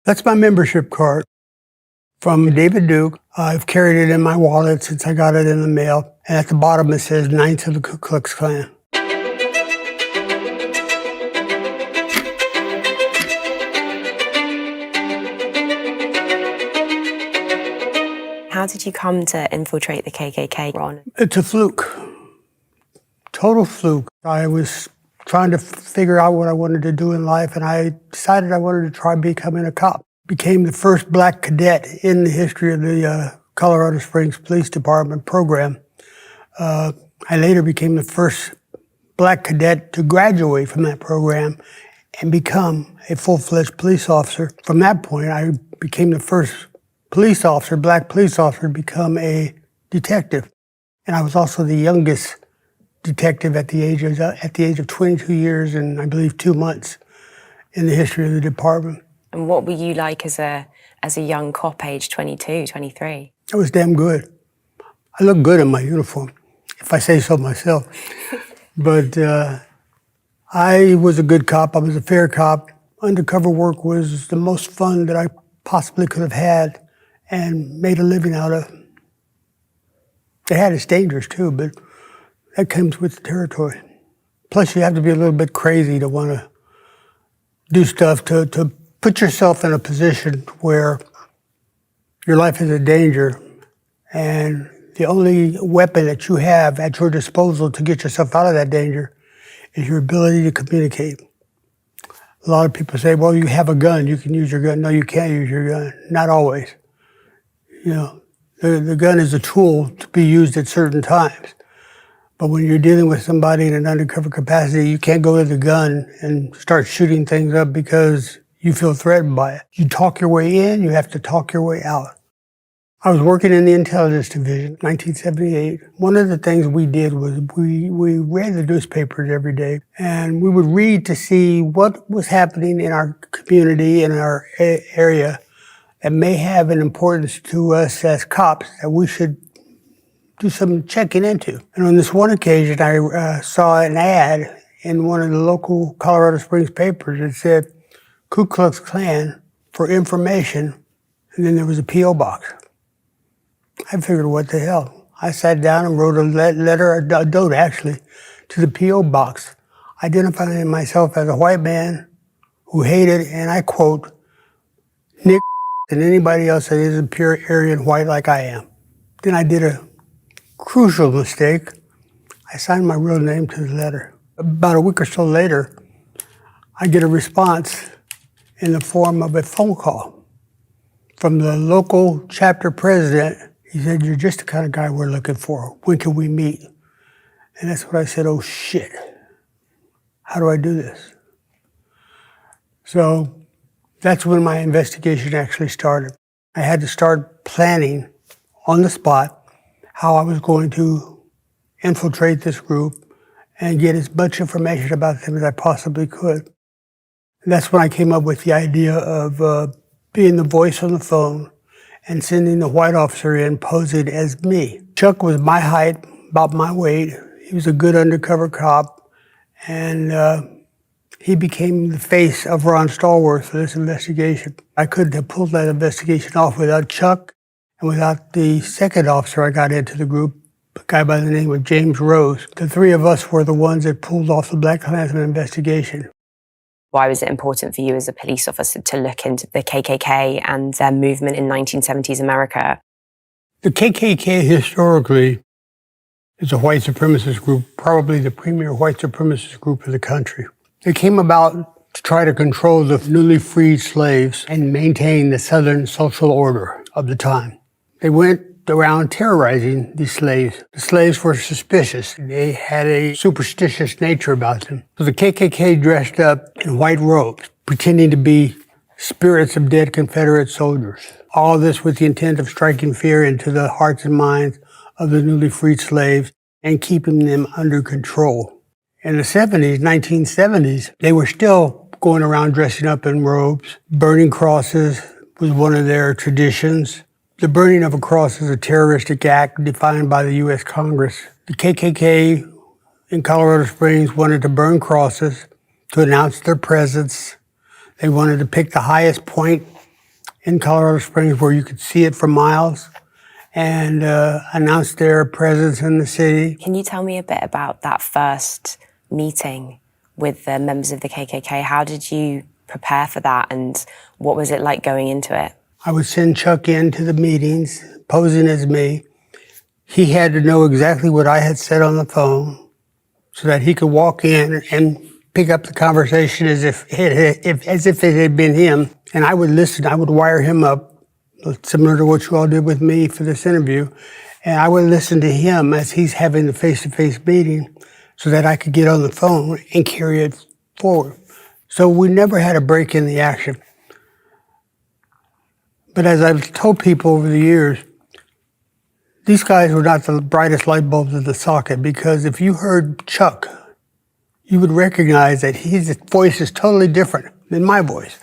That's my membership card from David Duke. I've carried it in my wallet since I got it in the mail. And at the bottom it says Knights of the Ku Klux Klan. How did you come to infiltrate the KKK, Ron? It's a fluke. Total fluke. I was trying to figure out what I wanted to do in life, and I decided I wanted to try becoming a cop. Became the first black cadet in the history of the Colorado Springs Police Department program. I later became the first black cadet to graduate from that program and become a full-fledged police officer. From that point, I became the first police officer, black police officer, to become a detective. And I was also the youngest detective at the age of 22 years and I believe 2 months in the history of the department. And what were you like as a young cop, age 22, 23? I was damn good. I looked good in my uniform, if I say so myself. But I was a good cop. I was a fair cop. Undercover work was the most fun that I possibly could have had and made a living out of. It had its dangers too, but that comes with the territory. Plus, you have to be a little bit crazy to want to do stuff, to put yourself in a position where your life is in danger and the only weapon that you have at your disposal to get yourself out of that danger is your ability to communicate. A lot of people say, well, you have a gun, you can use your gun. No, you can't use your gun. Not always. You know, the gun is a tool to be used at certain times. But when you're dealing with somebody in an undercover capacity, you can't go to the gun and start shooting things up because you feel threatened by it. You talk your way in, you have to talk your way out. I was working in the intelligence division, 1978. One of the things we did was we read the newspapers every day, and we would read to see what was happening in our community, in our area, that may have an importance to us as cops that we should do some checking into. And on this one occasion, I saw an ad in one of the local Colorado Springs papers that said, Ku Klux Klan for information, and then there was a P.O. box. I figured, what the hell? I sat down and wrote a letter, a note actually, to the P.O. box, identifying myself as a white man who hated, and I quote, Nick and anybody else that isn't pure Aryan white like I am. Then I did a crucial mistake. I signed my real name to the letter. About a week or so later, I get a response in the form of a phone call from the local chapter president. He said, you're just the kind of guy we're looking for. When can we meet? And that's when I said, oh shit, how do I do this? So that's when my investigation actually started. I had to start planning on the spot how I was going to infiltrate this group and get as much information about them as I possibly could. And that's when I came up with the idea of being the voice on the phone and sending the white officer in posing as me. Chuck was my height, about my weight. He was a good undercover cop, and he became the face of Ron Stallworth for this investigation. I couldn't have pulled that investigation off without Chuck and without the second officer I got into the group, a guy by the name of James Rose. The three of us were the ones that pulled off the Black Klansman investigation. Why was it important for you as a police officer to look into the KKK and their movement in 1970s America? The KKK historically is a white supremacist group, probably the premier white supremacist group of the country. They came about to try to control the newly freed slaves and maintain the Southern social order of the time. They went around terrorizing these slaves. The slaves were suspicious. They had a superstitious nature about them. So the KKK dressed up in white robes, pretending to be spirits of dead Confederate soldiers. All this with the intent of striking fear into the hearts and minds of the newly freed slaves and keeping them under control. In the 1970s, they were still going around dressing up in robes. Burning crosses was one of their traditions. The burning of a cross is a terroristic act defined by the U.S. Congress. The KKK in Colorado Springs wanted to burn crosses to announce their presence. They wanted to pick the highest point in Colorado Springs where you could see it for miles and announce their presence in the city. Can you tell me a bit about that first meeting with the members of the KKK? How did you prepare for that, and what was it like going into it? I would send Chuck into the meetings, posing as me. He had to know exactly what I had said on the phone so that he could walk in and pick up the conversation as if it had been him. And I would listen. I would wire him up, similar to what you all did with me for this interview. And I would listen to him as he's having the face-to-face meeting so that I could get on the phone and carry it forward. So we never had a break in the action. But as I've told people over the years, these guys were not the brightest light bulbs in the socket, because if you heard Chuck, you would recognize that his voice is totally different than my voice.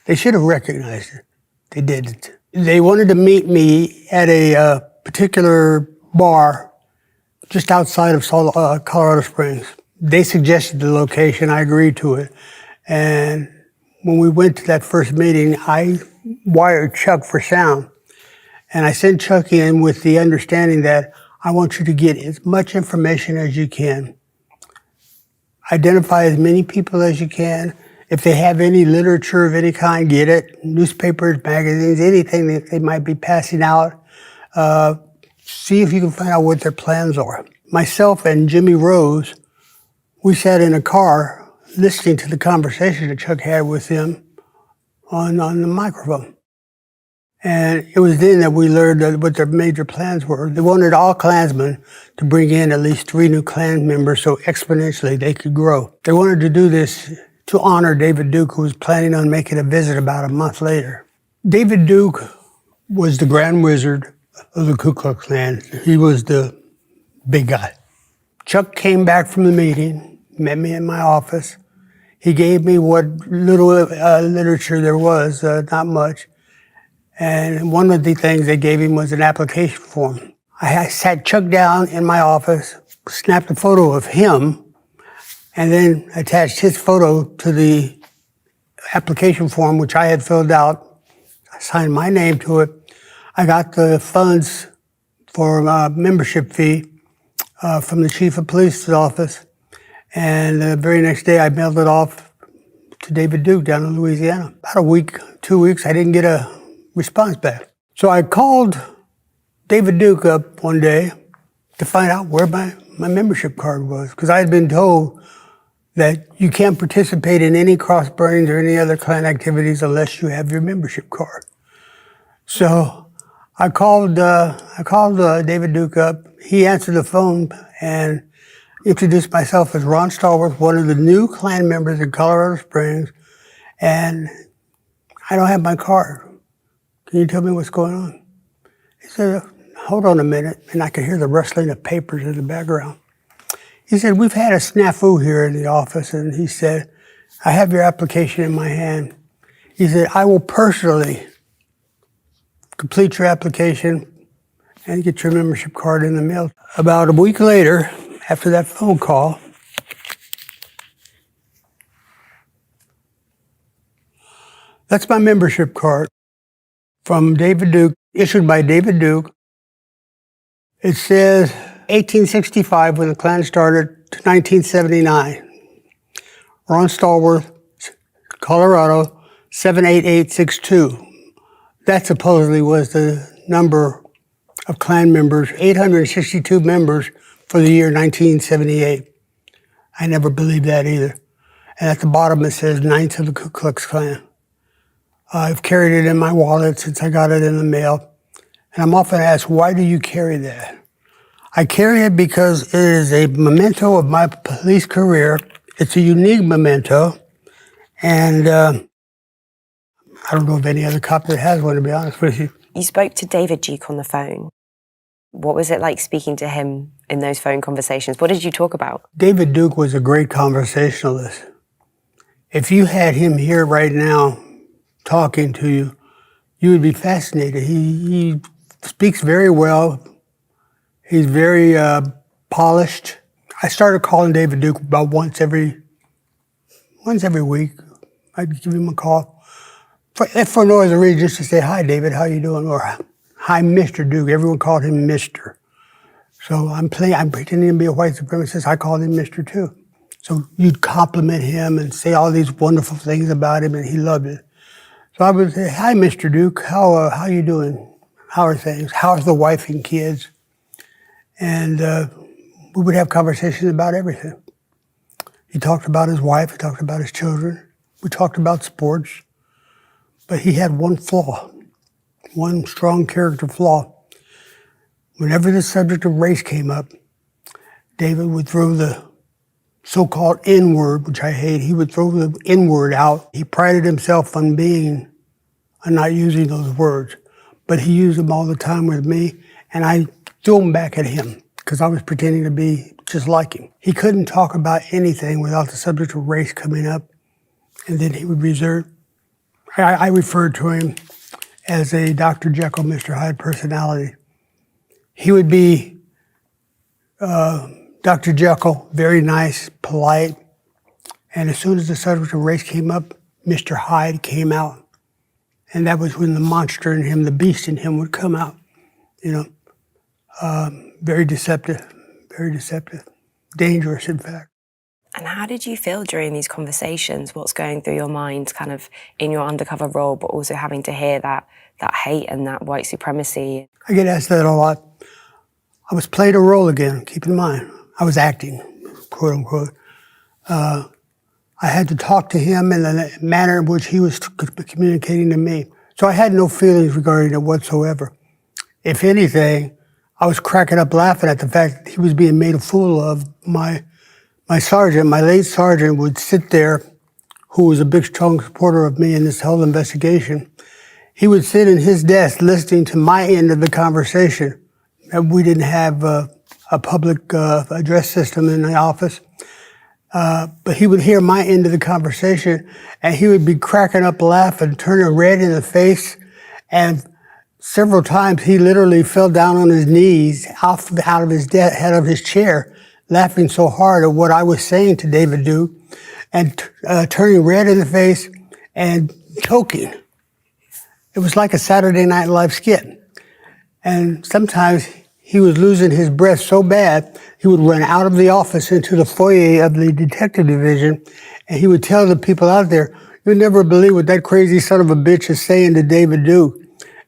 They should have recognized it. They didn't. They wanted to meet me at a particular bar just outside of Colorado Springs. They suggested the location. I agreed to it. And when we went to that first meeting, I wired Chuck for sound. And I sent Chuck in with the understanding that I want you to get as much information as you can. Identify as many people as you can. If they have any literature of any kind, get it. Newspapers, magazines, anything that they might be passing out. See if you can find out what their plans are. Myself and Jimmy Rose, we sat in a car listening to the conversation that Chuck had with them on the microphone. And it was then that we learned what their major plans were. They wanted all Klansmen to bring in at least 3 new Klan members so exponentially they could grow. They wanted to do this to honor David Duke, who was planning on making a visit about a month later. David Duke was the Grand Wizard of the Ku Klux Klan. He was the big guy. Chuck came back from the meeting, met me in my office. He gave me what little literature there was, not much. And one of the things they gave him was an application form. I sat Chuck down in my office, snapped a photo of him, and then attached his photo to the application form, which I had filled out. I signed my name to it. I got the funds for a membership fee from the chief of police's office. And the very next day, I mailed it off to David Duke down in Louisiana. About a week, 2 weeks, I didn't get a response back. So I called David Duke up one day to find out where my membership card was, because I had been told that you can't participate in any cross burnings or any other Klan activities unless you have your membership card. So I called David Duke up. He answered the phone and introduced myself as Ron Stallworth, one of the new Klan members in Colorado Springs, and I don't have my card. Can you tell me what's going on? He said, hold on a minute, and I could hear the rustling of papers in the background. He said, we've had a snafu here in the office, and he said, I have your application in my hand. He said, I will personally complete your application and get your membership card in the mail. About a week later, after that phone call, that's my membership card from David Duke, issued by David Duke. It says 1865 when the Klan started to 1979. Ron Stallworth, Colorado, 78862. That supposedly was the number of Klan members, 862 members for the year 1978. I never believed that either. And at the bottom it says Knights of the Ku Klux Klan. I've carried it in my wallet since I got it in the mail. And I'm often asked, why do you carry that? I carry it because it is a memento of my police career. It's a unique memento. And I don't know of any other cop that has one, to be honest with you. You spoke to David Duke on the phone. What was it like speaking to him in those phone conversations? What did you talk about? David Duke was a great conversationalist. If you had him here right now talking to you, you would be fascinated. He speaks very well. He's very polished. I started calling David Duke about once every week. I'd give him a call. for no other reason, just to say, hi, David, how you doing? Or, hi, Mr. Duke. Everyone called him Mr. So I'm pretending to be a white supremacist. I called him Mr. too. So you'd compliment him and say all these wonderful things about him, and he loved it. So I would say, hi, Mr. Duke, how you doing? How are things? How's the wife and kids? And we would have conversations about everything. He talked about his wife, he talked about his children, we talked about sports, but he had one flaw, one strong character flaw. Whenever the subject of race came up, David would throw the so-called N-word, which I hate. He would throw the N-word out. He prided himself on not using those words, but he used them all the time with me, and I threw them back at him because I was pretending to be just like him. He couldn't talk about anything without the subject of race coming up, and then he would reserve. I referred to him as a Dr. Jekyll, Mr. Hyde personality. He would be Dr. Jekyll, very nice, polite, and as soon as the subject of race came up, Mr. Hyde came out. And that was when the monster in him, the beast in him would come out, very deceptive, dangerous, in fact. And how did you feel during these conversations? What's going through your mind kind of in your undercover role, but also having to hear that hate and that white supremacy? I get asked that a lot. I was playing a role again, keep in mind. I was acting, quote unquote. I had to talk to him in the manner in which he was communicating to me. So I had no feelings regarding it whatsoever. If anything, I was cracking up laughing at the fact that he was being made a fool of. My sergeant, my late sergeant, would sit there, who was a big, strong supporter of me in this whole investigation. He would sit in his desk listening to my end of the conversation. We didn't have a public address system in the office. But he would hear my end of the conversation, and he would be cracking up laughing, turning red in the face, and several times he literally fell down on his knees out of his head of his chair, laughing so hard at what I was saying to David Duke, and turning red in the face and choking. It was like a Saturday Night Live skit. And sometimes he was losing his breath so bad, he would run out of the office into the foyer of the detective division, and he would tell the people out there, "You'll never believe what that crazy son of a bitch is saying to David Duke."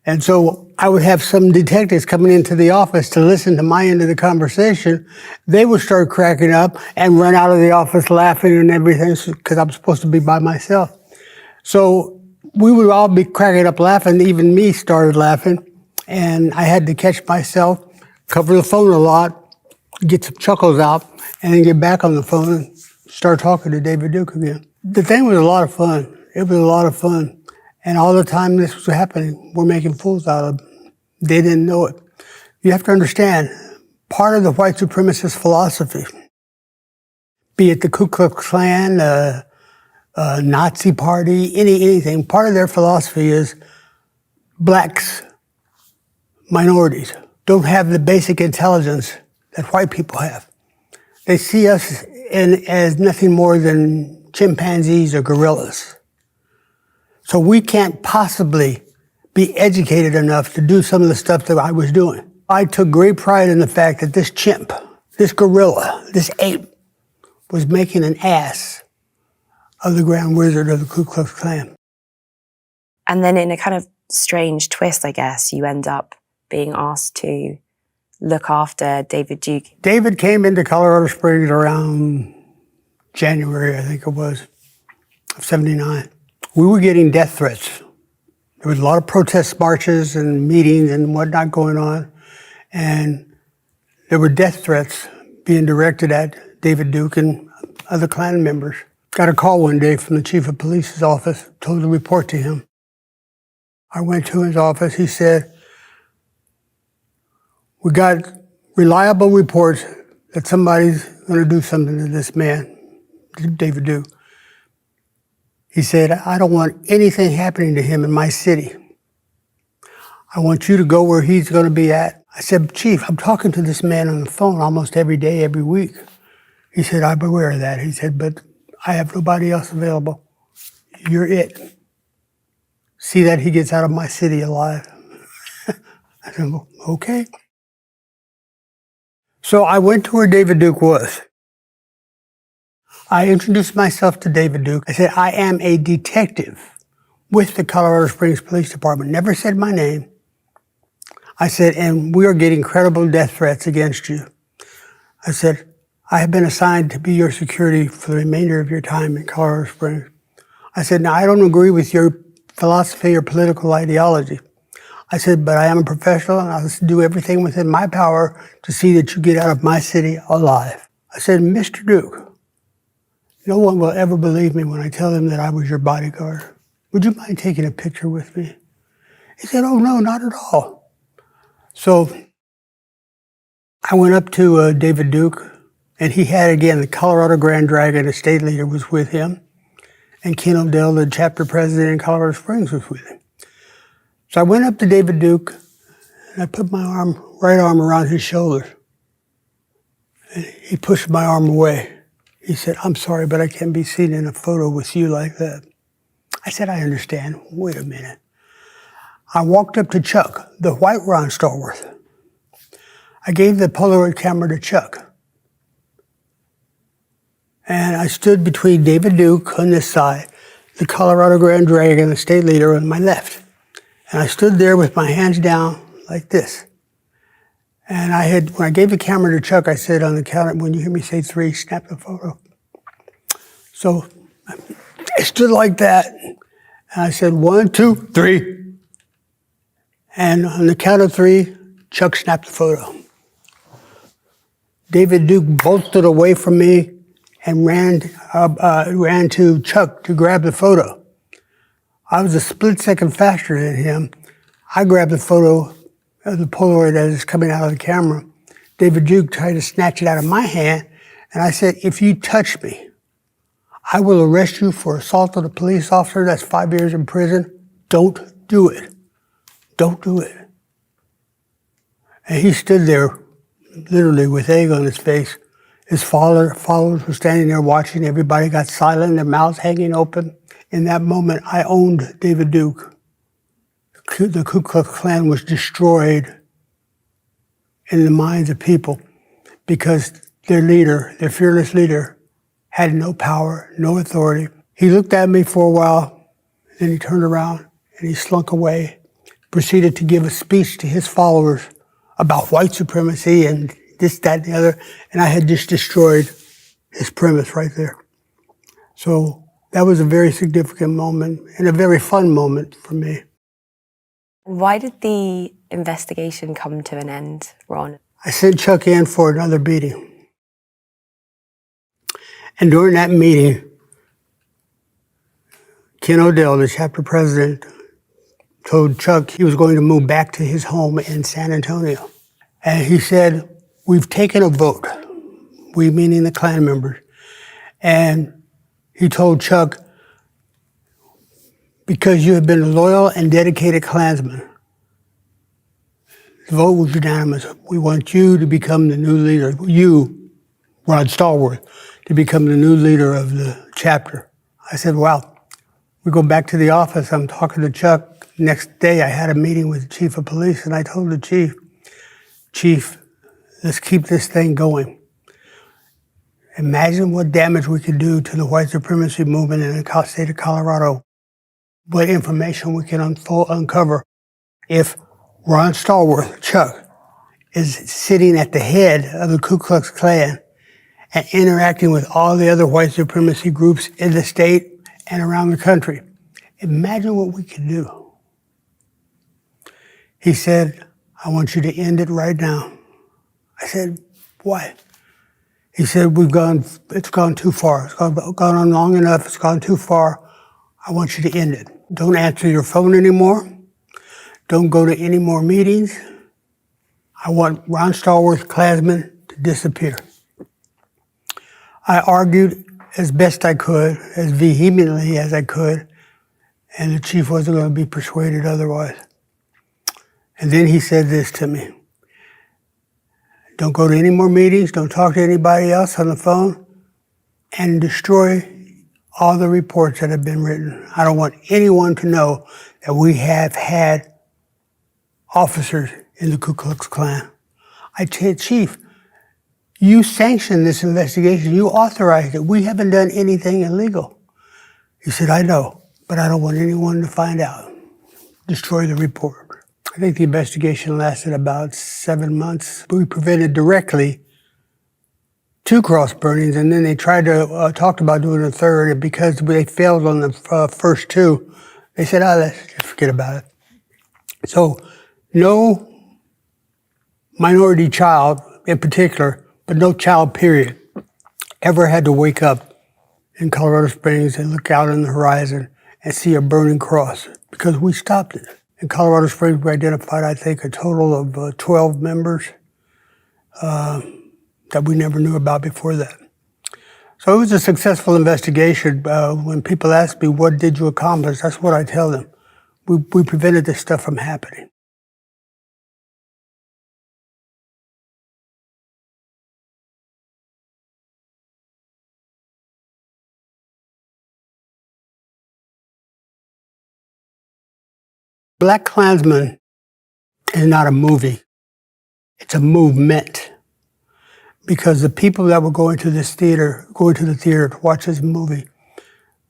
And so I would have some detectives coming into the office to listen to my end of the conversation. They would start cracking up and run out of the office laughing and everything because I'm supposed to be by myself. So we would all be cracking up laughing. Even me started laughing. And I had to catch myself, cover the phone a lot, get some chuckles out, and then get back on the phone and start talking to David Duke again. The thing was a lot of fun. It was a lot of fun. And all the time this was happening, we're making fools out of them. They didn't know it. You have to understand, part of the white supremacist philosophy, be it the Ku Klux Klan, Nazi party, anything, part of their philosophy is blacks, minorities, don't have the basic intelligence that white people have. They see us as nothing more than chimpanzees or gorillas. So we can't possibly be educated enough to do some of the stuff that I was doing. I took great pride in the fact that this chimp, this gorilla, this ape, was making an ass of the Grand Wizard of the Ku Klux Klan. And then in a kind of strange twist, I guess, you end up being asked to look after David Duke. David came into Colorado Springs around January, I think it was, of '79. We were getting death threats. There was a lot of protest marches and meetings and whatnot going on. And there were death threats being directed at David Duke and other Klan members. Got a call one day from the chief of police's office, told to report to him. I went to his office. He said, "We got reliable reports that somebody's going to do something to this man, David Duke." He said, "I don't want anything happening to him in my city. I want you to go where he's going to be at." I said, "Chief, I'm talking to this man on the phone almost every day, every week." He said, "I'm aware of that." He said, "But I have nobody else available. You're it." see that he gets out of my city alive. I said, well, okay. So I went to where David Duke was. I introduced myself to David Duke. I said, I am a detective with the Colorado Springs Police Department. Never said my name. I said, and we are getting credible death threats against you. I said, I have been assigned to be your security for the remainder of your time in Colorado Springs. I said, now I don't agree with your philosophy or political ideology. I said, but I am a professional and I'll do everything within my power to see that you get out of my city alive. I said, Mr. Duke, no one will ever believe me when I tell them that I was your bodyguard. Would you mind taking a picture with me? He said, oh no, not at all. So I went up to David Duke, and he had, again, the Colorado Grand Dragon, the state leader, was with him, and Ken O'Dell, the chapter president in Colorado Springs, was with him. So I went up to David Duke, and I put my right arm around his shoulder. And he pushed my arm away. He said, I'm sorry, but I can't be seen in a photo with you like that. I said, I understand. Wait a minute. I walked up to Chuck, the white Ron Stallworth. I gave the Polaroid camera to Chuck. And I stood between David Duke on this side, the Colorado Grand Dragon, the state leader, on my left. And I stood there with my hands down like this. And when I gave the camera to Chuck, I said on the count, when you hear me say 3, snap the photo. So I stood like that, and I said 1, 2, 3. And on the count of 3, Chuck snapped the photo. David Duke bolted away from me and ran to Chuck to grab the photo. I was a split second faster than him. I grabbed the photo of the Polaroid as it's coming out of the camera. David Duke tried to snatch it out of my hand, and I said, if you touch me, I will arrest you for assault on a police officer. That's 5 years in prison. Don't do it. Don't do it. And he stood there, literally with egg on his face. His followers were standing there watching. Everybody got silent, their mouths hanging open. In that moment, I owned David Duke. The Ku Klux Klan was destroyed in the minds of people because their leader, their fearless leader, had no power, no authority. He looked at me for a while, then he turned around and he slunk away, proceeded to give a speech to his followers about white supremacy and this, that, and the other, and I had just destroyed his premise right there. So that was a very significant moment and a very fun moment for me. Why did the investigation come to an end, Ron? I sent Chuck in for another meeting. And during that meeting, Ken O'Dell, the chapter president, told Chuck he was going to move back to his home in San Antonio. And he said, we've taken a vote, we meaning the Klan members. And he told Chuck, because you have been a loyal and dedicated Klansman, the vote was unanimous. We want you to become the new leader, you, Rod Stallworth, to become the new leader of the chapter. I said, wow. We go back to the office, I'm talking to Chuck. Next day I had a meeting with the chief of police and I told the chief, let's keep this thing going. Imagine what damage we could do to the white supremacy movement in the state of Colorado. What information we can uncover if Ron Stallworth, Chuck, is sitting at the head of the Ku Klux Klan and interacting with all the other white supremacy groups in the state and around the country. Imagine what we could do. He said, I want you to end it right now. I said, why? He said, it's gone too far. It's gone on long enough. It's gone too far. I want you to end it. Don't answer your phone anymore. Don't go to any more meetings. I want Ron Stallworth Klansman to disappear. I argued as best I could, as vehemently as I could, and the chief wasn't going to be persuaded otherwise. And then he said this to me. Don't go to any more meetings, don't talk to anybody else on the phone, and destroy all the reports that have been written. I don't want anyone to know that we have had officers in the Ku Klux Klan. I said, Chief, you sanctioned this investigation. You authorized it. We haven't done anything illegal. He said, I know, but I don't want anyone to find out. Destroy the report. I think the investigation lasted about 7 months. We prevented directly 2 cross burnings, and then they tried to talk about doing a third, and because they failed on the first 2, they said, let's just forget about it. So no minority child in particular, but no child period, ever had to wake up in Colorado Springs and look out on the horizon and see a burning cross, because we stopped it. In Colorado Springs, we identified, I think, a total of 12 members that we never knew about before that. So it was a successful investigation. When people ask me, what did you accomplish? That's what I tell them. We prevented this stuff from happening. Black Klansman is not a movie. It's a movement. Because the people that were going to the theater to watch this movie,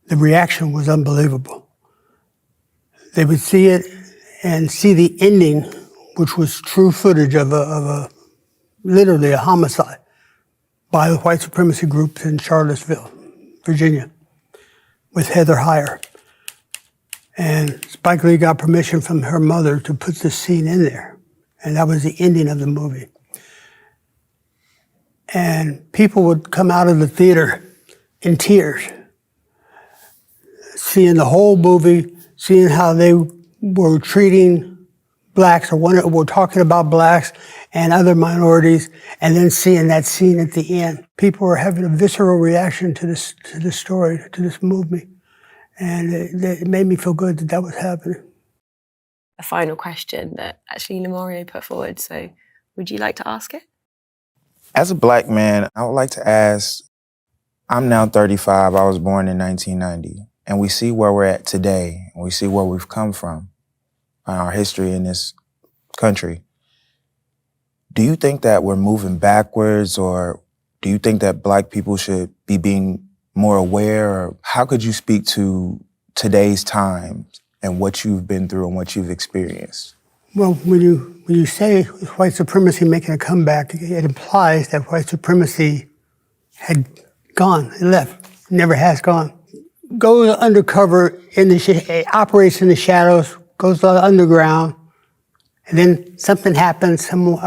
the reaction was unbelievable. They would see it and see the ending, which was true footage of literally a homicide by the white supremacy groups in Charlottesville, Virginia, with Heather Heyer. And Spike Lee got permission from her mother to put this scene in there. And that was the ending of the movie. And people would come out of the theater in tears, seeing the whole movie, seeing how they were treating blacks, or were talking about blacks and other minorities, and then seeing that scene at the end. People were having a visceral reaction to this story, to this movie. And it made me feel good that that was happening. A final question that actually Lamorio put forward, so would you like to ask it? As a black man, I would like to ask, I'm now 35, I was born in 1990, and we see where we're at today, and we see where we've come from, our history in this country. Do you think that we're moving backwards, or do you think that black people should be being more aware? Or how could you speak to today's times and what you've been through and what you've experienced? Well, when you say white supremacy making a comeback, it implies that white supremacy had gone, it left, never has gone. Goes undercover, operates in the shadows, goes underground, and then something happens, some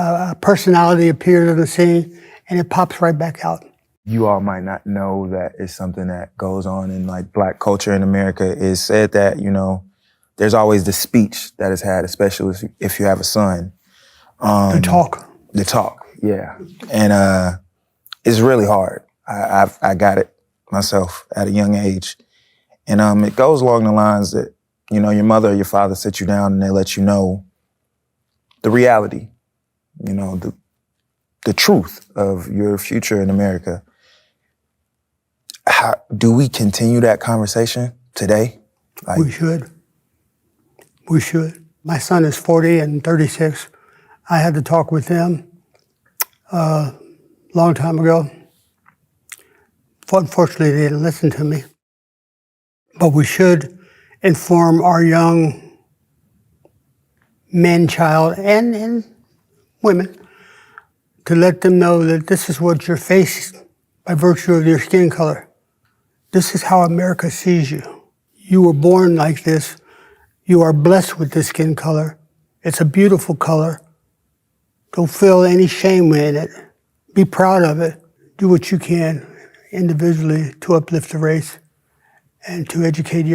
personality appears on the scene, and it pops right back out. You all might not know that it's something that goes on in like black culture in America. Is said that, there's always the speech that is had, especially if you have a son. The talk. The talk, yeah. And it's really hard. I got it myself at a young age. And it goes along the lines that, your mother or your father sit you down and they let you know the reality, the truth of your future in America. How do we continue that conversation today? We should. We should. My son is 40 and 36. I had to talk with them a long time ago. Unfortunately, they didn't listen to me. But we should inform our young men, child, and women to let them know that this is what you're facing by virtue of your skin color. This is how America sees you. You were born like this. You are blessed with this skin color. It's a beautiful color. Don't feel any shame in it. Be proud of it. Do what you can individually to uplift the race and to educate your